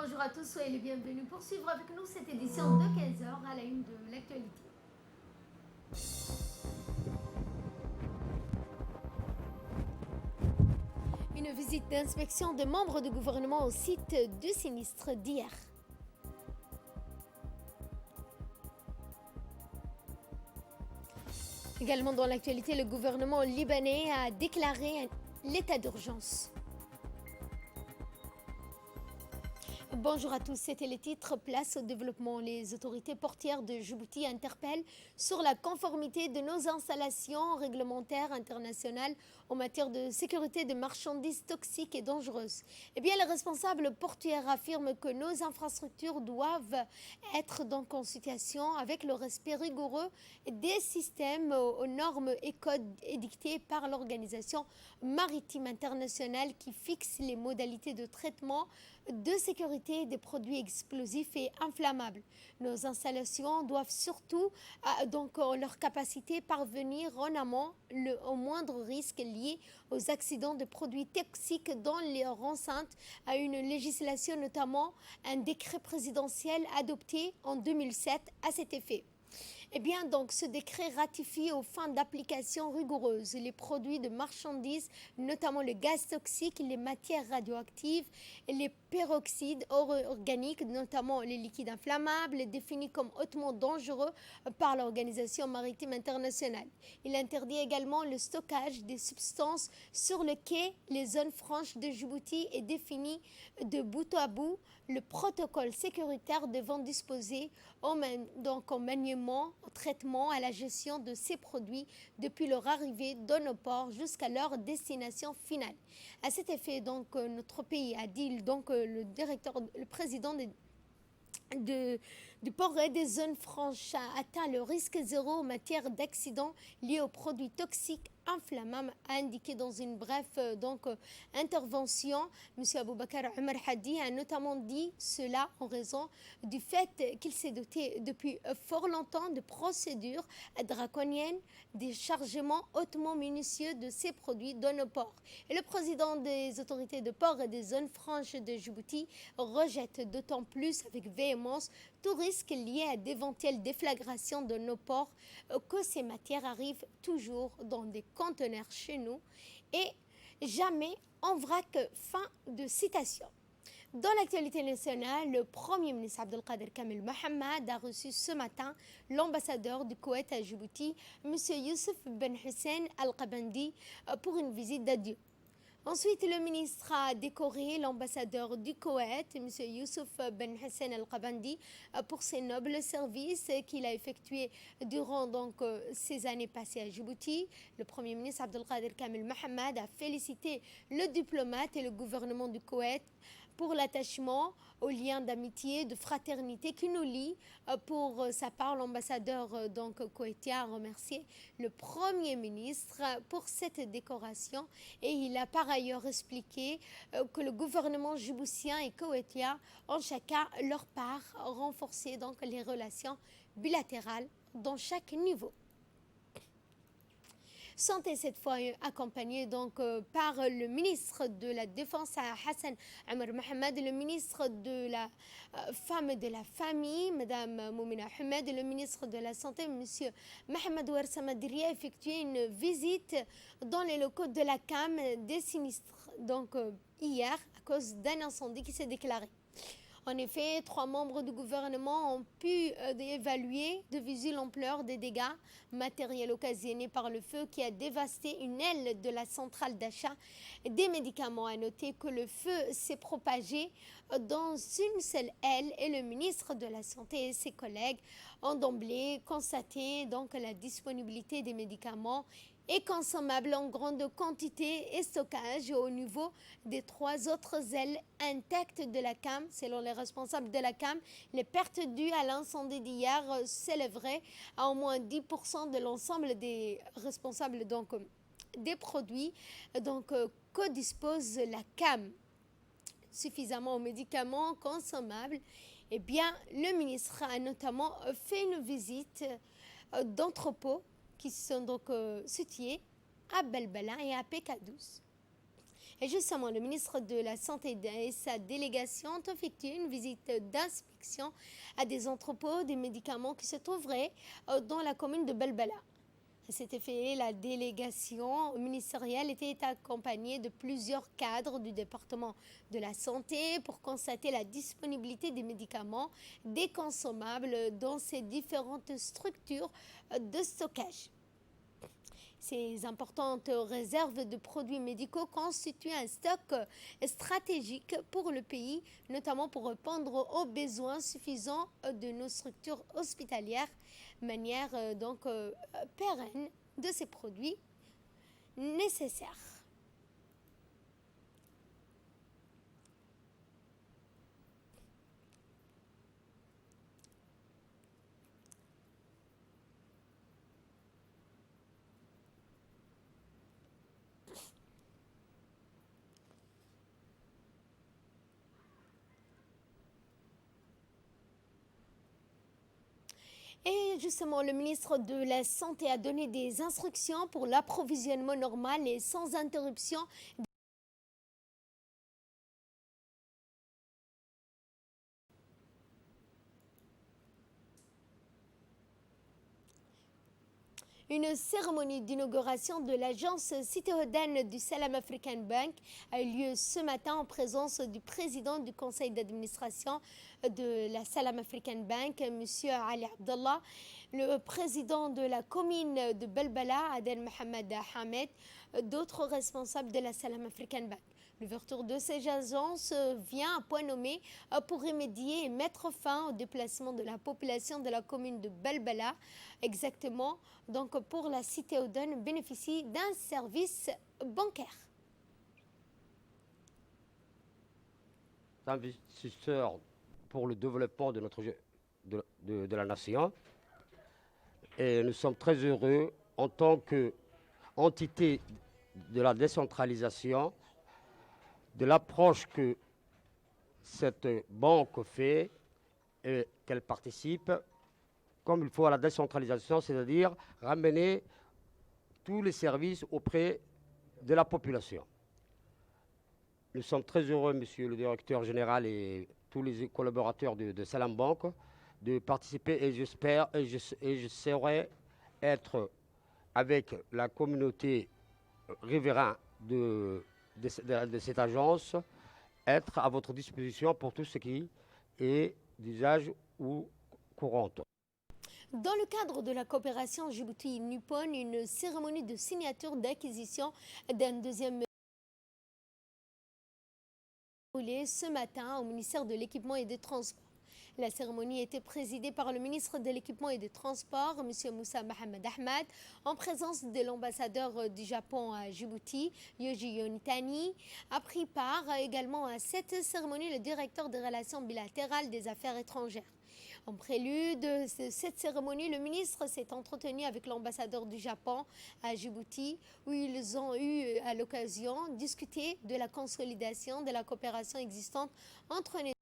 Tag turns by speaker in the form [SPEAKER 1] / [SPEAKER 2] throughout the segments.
[SPEAKER 1] bonjour à tous, soyez les bienvenus pour suivre avec nous cette édition de 15 heures à la une de l'actualité. Une visite d'inspection de membres du gouvernement au site du sinistre d'hier. Également dans l'actualité, le gouvernement libanais a déclaré l'état d'urgence. Bonjour à tous, c'était les titres. Place au développement. Les autorités portières de Djibouti interpellent sur la conformité de nos installations réglementaires internationales en matière de sécurité de marchandises toxiques et dangereuses. Eh bien, les responsables portuaires affirment que nos infrastructures doivent être donc en situation avec le respect rigoureux des systèmes aux normes et codes édictés par l'Organisation maritime internationale qui fixe les modalités de traitement de sécurité des produits explosifs et inflammables. Nos installations doivent surtout, donc, leur capacité parvenir en amont au moindre risque lié aux accidents de produits toxiques dans leur enceinte, à une législation, notamment un décret présidentiel adopté en 2007 à cet effet. Eh bien, donc, ce décret ratifie aux fins d'application rigoureuses les produits de marchandises, notamment le gaz toxique, les matières radioactives, les peroxydes organiques, notamment les liquides inflammables, définis comme hautement dangereux par l'Organisation maritime internationale. Il interdit également le stockage des substances sur le quai, les zones franches de Djibouti et définit de bout à bout le protocole sécuritaire devant disposer en maniement, au traitement, à la gestion de ces produits depuis leur arrivée dans nos ports jusqu'à leur destination finale. À cet effet, donc, notre pays a dit, donc, le président du port et des zones franches a atteint le risque zéro en matière d'accidents liés aux produits toxiques inflammables, a indiqué dans une brève intervention. M. Aboubakar Omar Hadi a notamment dit cela en raison du fait qu'il s'est doté depuis fort longtemps de procédures draconiennes, des chargements hautement minutieux de ces produits dans nos ports. Et le président des autorités de port et des zones franches de Djibouti rejette d'autant plus avec véhémence tout risque lié à d'éventuelles déflagrations de nos ports que ces matières arrivent toujours dans des conteneurs chez nous et jamais en vrac. Fin de citation. Dans l'actualité nationale, le Premier ministre Abdelkader Kamel Mohamed a reçu ce matin l'ambassadeur du Koweït à Djibouti, M. Youssef Ben Hussein Al-Qabandi, pour une visite d'adieu. Ensuite, le ministre a décoré l'ambassadeur du Koweït, M. Youssouf Ben Hussein Al-Qabandi, pour ses nobles services qu'il a effectués durant ces années passées à Djibouti. Le Premier ministre Abdelkader Kamel Mohamed a félicité le diplomate et le gouvernement du Koweït pour l'attachement aux liens d'amitié, de fraternité qui nous lient. Pour sa part, l'ambassadeur koweïtien a remercié le Premier ministre pour cette décoration et il a par ailleurs expliqué que le gouvernement djiboutien et koweïtien ont chacun leur part renforcer les relations bilatérales dans chaque niveau. Santé cette fois accompagné par le ministre de la Défense Hassan Omar Mohamed, le ministre de la Femme et de la Famille, Madame Moumina Ahmed, et le ministre de la Santé, Monsieur Mohamed Ouarsama-Diri, a effectué une visite dans les locaux de la CAM des sinistres hier à cause d'un incendie qui s'est déclaré. En effet, 3 membres du gouvernement ont pu évaluer de visu l'ampleur des dégâts matériels occasionnés par le feu qui a dévasté une aile de la centrale d'achat des médicaments. À noter que le feu s'est propagé dans une seule aile et le ministre de la Santé et ses collègues ont d'emblée constaté la disponibilité des médicaments et consommables en grande quantité et stockage au niveau des 3 autres ailes intactes de la CAM. Selon les responsables de la CAM, les pertes dues à l'incendie d'hier s'élèveraient à au moins 10% de l'ensemble des responsables des produits que dispose la CAM suffisamment aux médicaments consommables. Eh bien, le ministre a notamment fait une visite d'entrepôts qui sont situés à Belbala et à Pekadous. Et justement, le ministre de la Santé et sa délégation ont effectué une visite d'inspection à des entrepôts des médicaments qui se trouveraient dans la commune de Belbala. À cet effet, la délégation ministérielle était accompagnée de plusieurs cadres du département de la santé pour constater la disponibilité des médicaments, des consommables dans ces différentes structures de stockage. Ces importantes réserves de produits médicaux constituent un stock stratégique pour le pays, notamment pour répondre aux besoins suffisants de nos structures hospitalières, manière pérenne de ces produits nécessaires. Et justement, le ministre de la Santé a donné des instructions pour l'approvisionnement normal et sans interruption. Une cérémonie d'inauguration de l'agence citoyenne du Salam African Bank a eu lieu ce matin en présence du président du conseil d'administration de la Salam African Bank, M. Ali Abdallah, le président de la commune de Belbala, Aden Mohamed Hamed, d'autres responsables de la Salam African Bank. L'ouverture de ces agences vient à point nommé pour remédier et mettre fin au déplacement de la population de la commune de Belbala. Exactement, donc pour la cité Oden bénéficie d'un service bancaire.
[SPEAKER 2] Investisseurs pour le développement de la nation. Et nous sommes très heureux en tant qu'entité de la décentralisation, de l'approche que cette banque fait et qu'elle participe comme il faut à la décentralisation, c'est-à-dire ramener tous les services auprès de la population. Nous sommes très heureux, monsieur le directeur général et tous les collaborateurs de Salam Bank, de participer et j'espère et je saurai être avec la communauté riveraine de cette agence, être à votre disposition pour tout ce qui est d'usage ou courante.
[SPEAKER 1] Dans le cadre de la coopération Djibouti-Nippon, une cérémonie de signature d'acquisition d'un deuxième déroulée ce matin au ministère de l'Équipement et des Transports. La cérémonie a été présidée par le ministre de l'Équipement et des Transports, M. Moussa Mohamed Ahmad, en présence de l'ambassadeur du Japon à Djibouti, Yoji Yonitani. A pris part également à cette cérémonie le directeur des relations bilatérales des affaires étrangères. En prélude de cette cérémonie, le ministre s'est entretenu avec l'ambassadeur du Japon à Djibouti, où ils ont eu à l'occasion discuté de la consolidation de la coopération existante entre les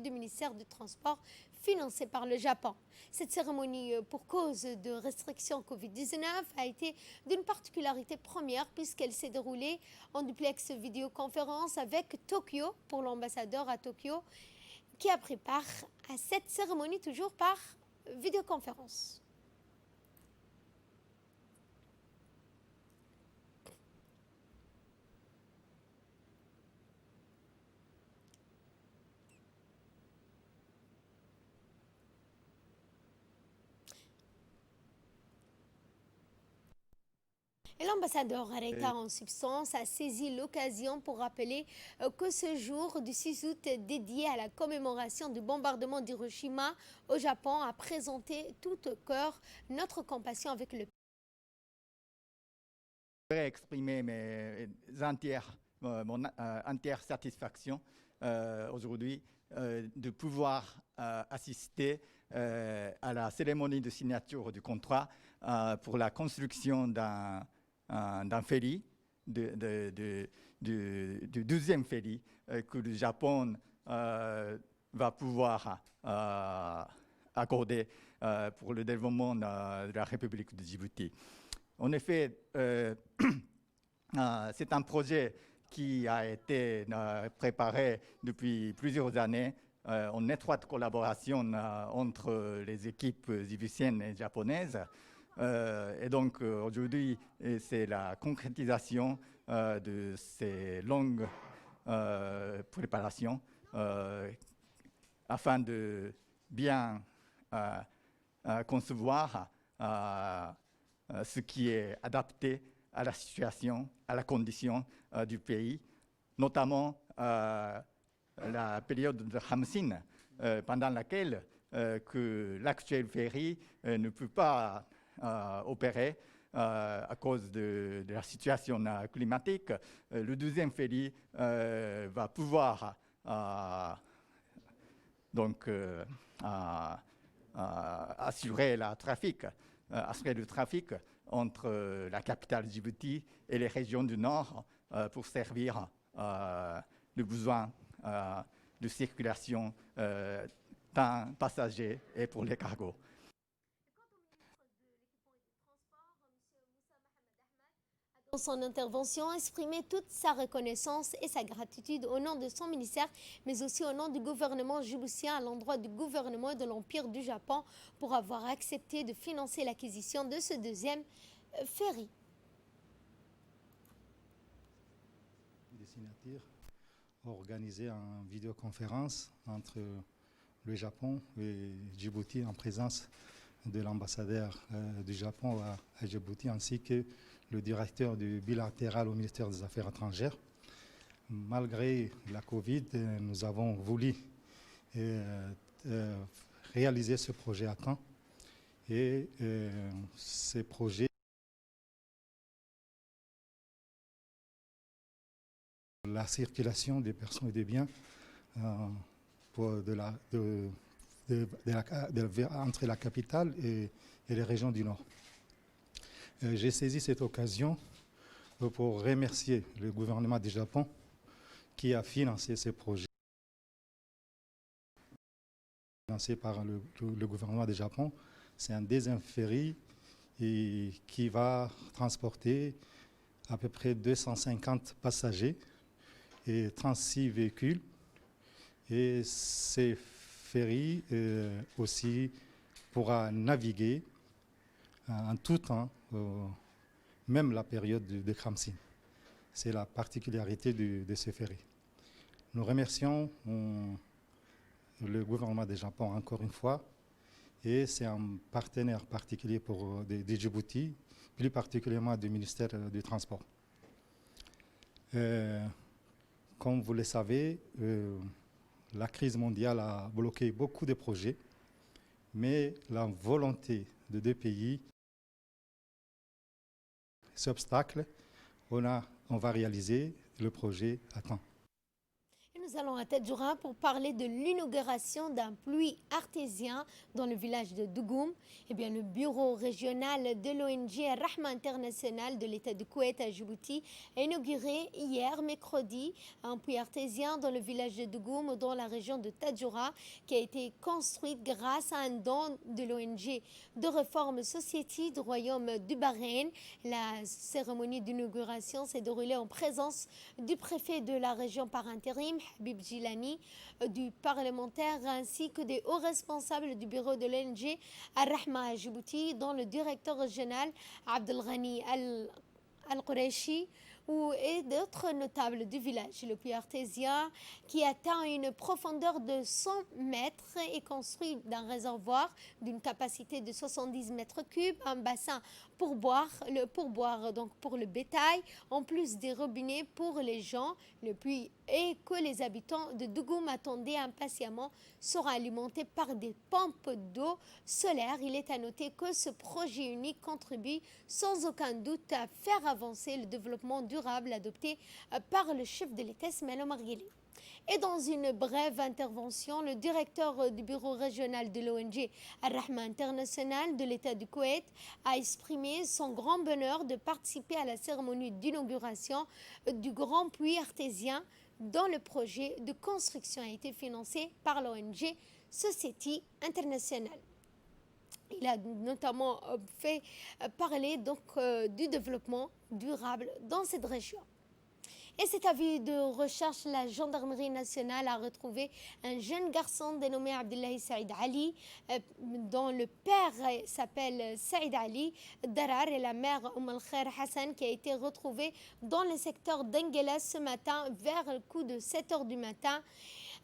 [SPEAKER 1] du ministère du Transport financé par le Japon. Cette cérémonie, pour cause de restrictions Covid-19, a été d'une particularité première puisqu'elle s'est déroulée en duplex vidéoconférence avec Tokyo pour l'ambassadeur à Tokyo qui a pris part à cette cérémonie toujours par vidéoconférence. Et l'ambassadeur Areta, en substance, a saisi l'occasion pour rappeler que ce jour du 6 août dédié à la commémoration du bombardement d'Hiroshima au Japon a présenté tout au cœur notre compassion avec le pays.
[SPEAKER 3] Je voudrais exprimer mon entière satisfaction aujourd'hui de pouvoir assister à la cérémonie de signature du contrat pour la construction d'un ferry, du 12e ferry que le Japon va pouvoir accorder pour le développement de la République de Djibouti. En effet, C'est un projet qui a été préparé depuis plusieurs années en étroite collaboration entre les équipes djiboutiennes et japonaises. Et donc aujourd'hui, c'est la concrétisation de ces longues préparations afin de bien concevoir ce qui est adapté à la situation, à la condition du pays, notamment la période de Hamsin, pendant laquelle que l'actuel ferry ne peut pas opérer à cause de la situation climatique. Le deuxième ferry va pouvoir donc assurer le trafic entre la capitale Djibouti et les régions du nord pour servir le besoin de circulation tant passagers et pour les cargos.
[SPEAKER 1] Dans son intervention, exprimer toute sa reconnaissance et sa gratitude au nom de son ministère, mais aussi au nom du gouvernement djiboutien à l'endroit du gouvernement et de l'Empire du Japon pour avoir accepté de financer l'acquisition de ce deuxième ferry.
[SPEAKER 4] Des signataires ont organisé une vidéoconférence entre le Japon et Djibouti en présence de l'ambassadeur du Japon à Djibouti ainsi que le directeur du bilatéral au ministère des Affaires étrangères. Malgré la Covid, nous avons voulu réaliser ce projet à temps et ces projets la circulation des personnes et des biens entre la capitale et les régions du Nord. J'ai saisi cette occasion pour remercier le gouvernement du Japon qui a financé ces projets. Financé par le gouvernement du Japon, c'est un deuxième ferry qui va transporter à peu près 250 passagers et 36 véhicules. Et ces ferries aussi pourra naviguer en tout temps, même la période de Khamsin. C'est la particularité de ce ferry. Nous remercions le gouvernement du Japon encore une fois, et c'est un partenaire particulier pour des Djibouti, plus particulièrement du ministère du Transport. Comme vous le savez, la crise mondiale a bloqué beaucoup de projets, mais la volonté de deux pays, cet obstacle, on va réaliser le projet à temps.
[SPEAKER 1] Nous allons à Tadjoura pour parler de l'inauguration d'un puits artésien dans le village de Dougoum. Eh bien, le bureau régional de l'ONG Rahma International de l'État du Koweït à Djibouti a inauguré hier, mercredi, un puits artésien dans le village de Dougoum, dans la région de Tadjoura, qui a été construit grâce à un don de l'ONG de Reform Society du Royaume du Bahreïn. La cérémonie d'inauguration s'est déroulée en présence du préfet de la région par intérim, Habib Jilani, du parlementaire ainsi que des hauts responsables du bureau de l'ONG Ar-Rahma à Djibouti, dont le directeur régional Abdelghani Al-Quraishi et d'autres notables du village. Le puits artésien, qui atteint une profondeur de 100 mètres, est construit d'un réservoir d'une capacité de 70 mètres cubes, un bassin pour boire donc pour le bétail, en plus des robinets pour les gens. Le puits et que les habitants de Dougoum attendaient impatiemment sera alimenté par des pompes d'eau solaire. Il est à noter que ce projet unique contribue sans aucun doute à faire avancer le développement durable adopté par le chef de l'État Ismaël Omar Guelleh. Et dans une brève intervention, le directeur du bureau régional de l'ONG Ar-Rahma International de l'État du Koweït a exprimé son grand bonheur de participer à la cérémonie d'inauguration du grand puits artésien dont le projet de construction a été financé par l'ONG Society International. Il a notamment fait parler donc du développement durable dans cette région. Et cet avis de recherche, la gendarmerie nationale a retrouvé un jeune garçon dénommé Abdullahi Saïd Ali, dont le père s'appelle Saïd Ali Darar et la mère Al Khair Hassan, qui a été retrouvée dans le secteur d'Enguela ce matin vers le coup de 7 h du matin.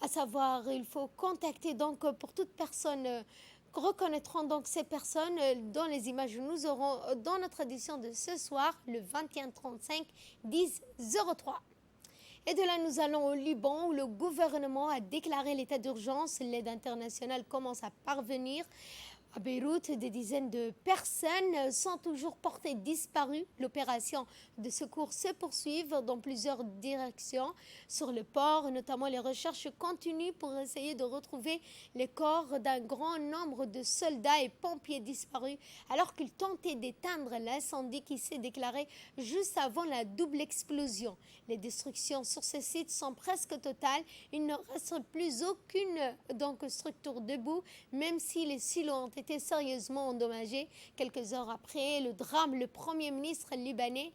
[SPEAKER 1] À savoir, il faut contacter donc pour toute personne reconnaîtront donc ces personnes dans les images que nous aurons dans notre édition de ce soir, le 21-35 10-03. Et de là, nous allons au Liban où le gouvernement a déclaré l'état d'urgence. L'aide internationale commence à parvenir. À Beyrouth, des dizaines de personnes sont toujours portées disparues. L'opération de secours se poursuit dans plusieurs directions. Sur le port, notamment, les recherches continuent pour essayer de retrouver les corps d'un grand nombre de soldats et pompiers disparus alors qu'ils tentaient d'éteindre l'incendie qui s'est déclaré juste avant la double explosion. Les destructions sur ce site sont presque totales. Il ne reste plus aucune structure debout, même si les silos ont été sérieusement endommagés. Quelques heures après le drame, le Premier ministre libanais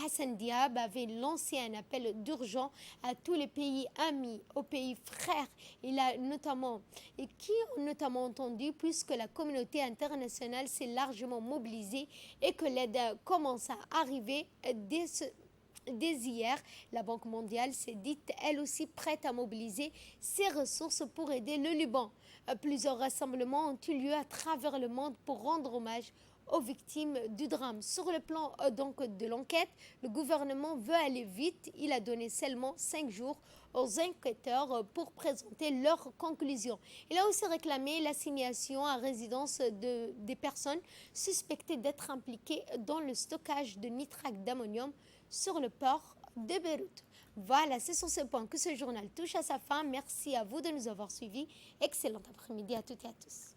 [SPEAKER 1] Hassan Diab avait lancé un appel d'urgence à tous les pays amis, aux pays frères. Qui ont notamment entendu, puisque la communauté internationale s'est largement mobilisée et que l'aide commence à arriver dès hier. La Banque mondiale s'est dite elle aussi prête à mobiliser ses ressources pour aider le Liban. Plusieurs rassemblements ont eu lieu à travers le monde pour rendre hommage aux victimes du drame. Sur le plan de l'enquête, le gouvernement veut aller vite. Il a donné seulement 5 jours aux enquêteurs pour présenter leurs conclusions. Il a aussi réclamé l'assignation à résidence des personnes suspectées d'être impliquées dans le stockage de nitrate d'ammonium sur le port de Beyrouth. Voilà, c'est sur ce point que ce journal touche à sa fin. Merci à vous de nous avoir suivis. Excellent après-midi à toutes et à tous.